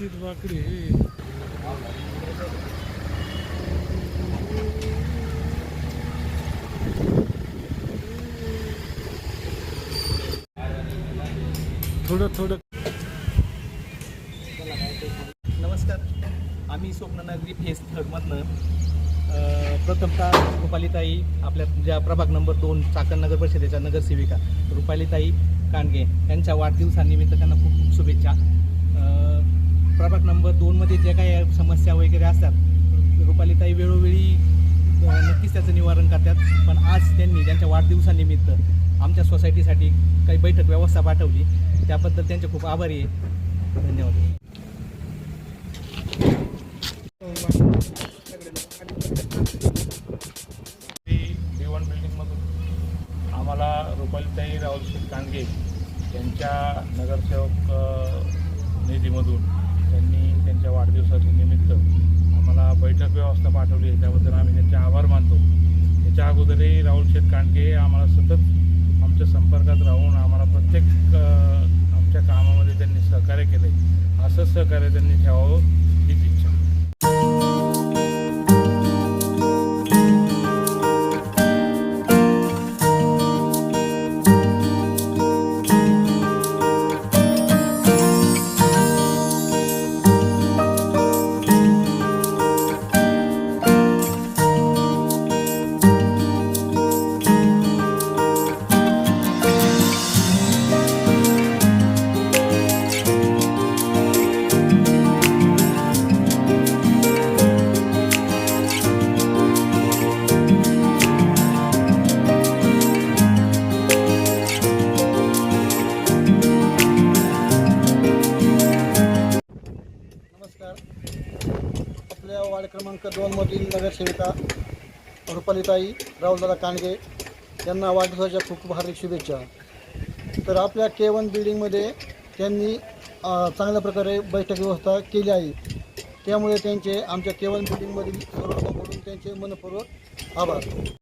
व्यवस्थित वाकडी थोडं थोडं. नमस्कार, आम्ही स्वप्ननगरी फेस थर्डमधनं प्रथमतः रुपालीताई आपल्या ज्या प्रभाग नंबर 2 चाकण नगर परिषदेच्या नगरसेविका रुपालीताई कांडगे यांच्या वाढदिवसानिमित्त त्यांना खूप खूप शुभेच्छा. प्रभाग नंबर 2मध्ये जे काही समस्या वगैरे असतात रुपालीताई वेळोवेळी नक्कीच त्याचं निवारण करतात. पण आज त्यांनी त्यांच्या वाढदिवसानिमित्त आमच्या सोसायटीसाठी काही बैठक व्यवस्था पाठवली, त्याबद्दल त्यांचे खूप आभारी आहे. धन्यवाद. B1 बिल्डिंगमधून आम्हाला रुपालीताई राहुल कांडगे यांच्या नगरसेवक निधीमधून त्यांनी त्यांच्या वाढदिवसाच्या निमित्त आम्हाला बैठक व्यवस्था पाठवली आहे, त्याबद्दल आम्ही त्यांचे आभार मानतो. त्याच्या अगोदरही राहुल कांडगे आम्हाला सतत आमच्या संपर्कात राहून आम्हाला प्रत्येक आमच्या कामामध्ये त्यांनी सहकार्य केले. असंच सहकार्य त्यांनी ठेवावं हीच इच्छा. आपल्या वार्ड क्रमांक 2 मधील नगरसेविका रुपालीताई राहुलदादा कांडगे यांना वाढदिवसाच्या खूप खूप हार्दिक शुभेच्छा. तर आपल्या K1 बिल्डिंगमध्ये त्यांनी चांगल्या प्रकारे बैठक व्यवस्था केली आहे, त्यामुळे त्यांचे आमच्या K1 बिल्डिंगमधील सर्व लोकांकडून त्यांचे मनपूर्वक आभार.